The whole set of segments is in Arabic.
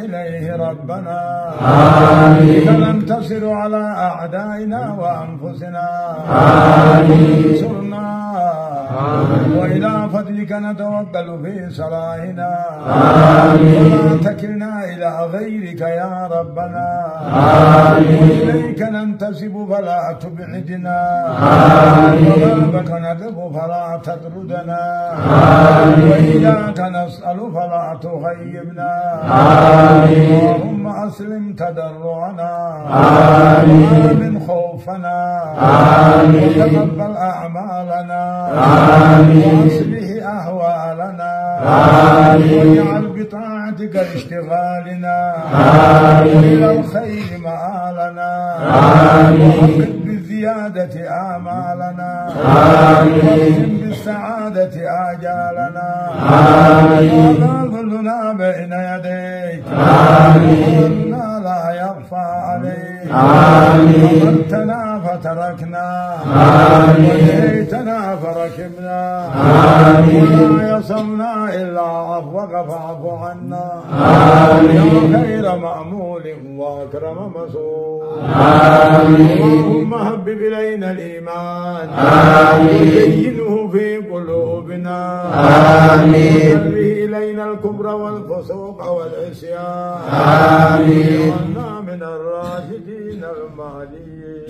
إليه ربنا آمين. فننتصر على أعدائنا وأنفسنا انصرنا وإلى فضلك نتوكل في صلاحنا ولا تكلنا إلى غيرك يا ربنا وإليك ننتسب فلا تبعدنا وبابك ندعو فلا تطردنا وإياك نسأل فلا تخيبنا اللهم أسلم تضرعنا وآمن خوفنا وتقبل أعمالنا وأصلح أهوالنا واجعل بطاعتك اشتغالنا وإلى الخير مآلنا وحقق بالزيادة آمالنا واختم بالسعادة آجالنا ولا ظلنا بين يديك وأننا لا يخفى عليك أمرتنا فتركنا ونهيتنا فركبنا ولا يصمنا إلا عفوك فاعف عنا يا خير مأمول وأكرم مسؤول اللهم هبب إلينا الإيمان وزينه في قلوبنا وكره إلينا الكبر والفسوق والعصيان واجعلنا من الراشدين المهديين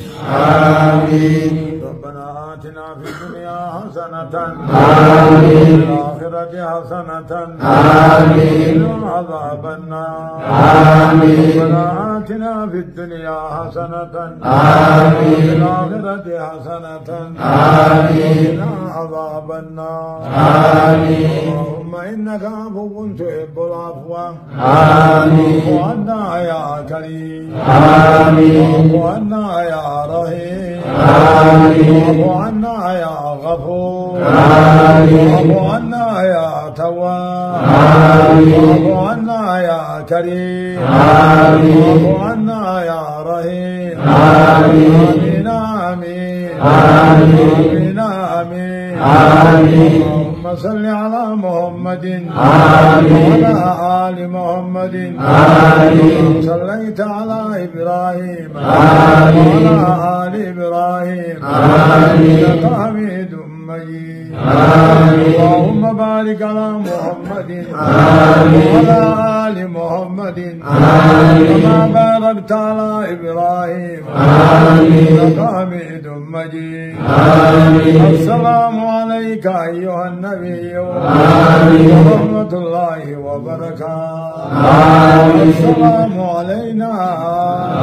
ربنا آتنا في الدنيا حسنة وفي الآخرة حسنة وقنا عذاب النار ربنا آتنا في الدنيا حسنة وفي الآخرة حسنة وقنا عذاب النار اللهم إنك عفو تحب العفو فاعف عنا يا كريم واعف عنا يا رحيم واعف عنا يا غفور واعف عنا يا تواب واعف عنا يا كريم واعف عنا يا رحيم آمين آمين آمين آمين اللهم صل على محمد وعلى آل محمد صليت على إبراهيم وعلى آل إبراهيم إنك حميد مجيد اللهم بارك على محمد وعلى آل محمد كما باركت على إبراهيم إنك حميد مجيد السلام عليك أيها النبي ورحمة الله وبركاته السلام علينا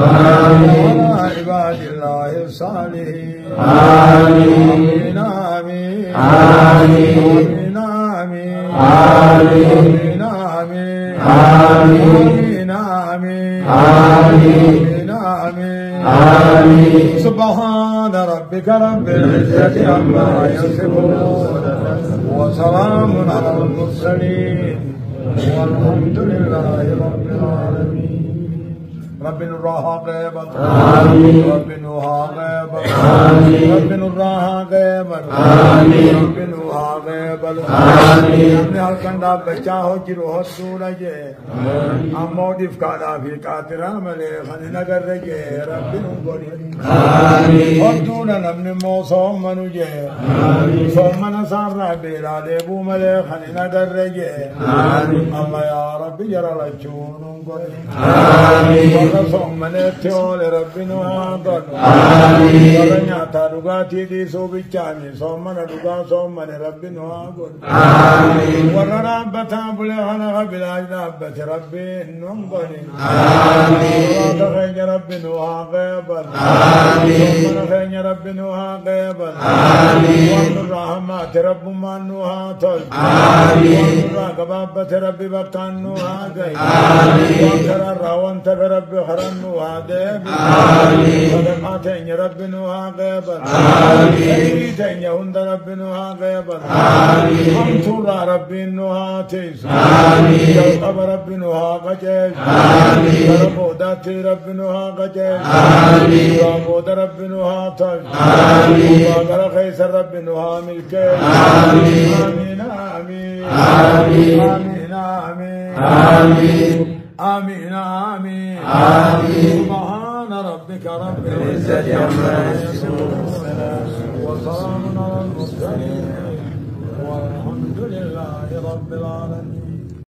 وعلى عباد الله الصالحين آمين آمين آمين آمين آمين آمين آمين آمين آمين آمين سبحان ربك رب العزة عما يصفون وسلام على المرسلين والحمد لله رب العالمين رب نراها غيبا رب نوها غيبا رب نراها غيبا رب نوها غيبا हमने हलकंडा बच्चा हो जिरो हो सूरजे अमोदिफ काला भी कातिरा मले खने नगर रजे रब नुगोरी और दूना हमने मौसम मनुजे सोमन सारा बेरा देबू मले खने नगर रजे अल्लाह या रब जरा लचून गोरी सोमने त्योले रब नुआगन वरन्या तारुगाती दी सोबिचामी सोमन रुगा सोमन रब नुआगन وربتا بلغنا بلاج ربت ربي ننقل خير رب نوها غيبا خير رب نوها غيبا وعند الرحمات رب ما نوها طل وعند الرقبابة رب بطان نوها غيب وانتر الروان تب رب خرن نوها ديب ودماتين رب نوها غيبا سيدين يهند رب نوها غيبا وانتر ربي نوها تيس جواب ربي نوها قجيس ربودات ربي نوها قجيس ربود ربي نوها طج وقال خيس ربي نوها ملكيس آمين آمين آمين آمين آمين آمين آمين آمين. سبحان ربك رب العزة عما يصفون وسلام على المرسلين والحمد لله رب العالمين.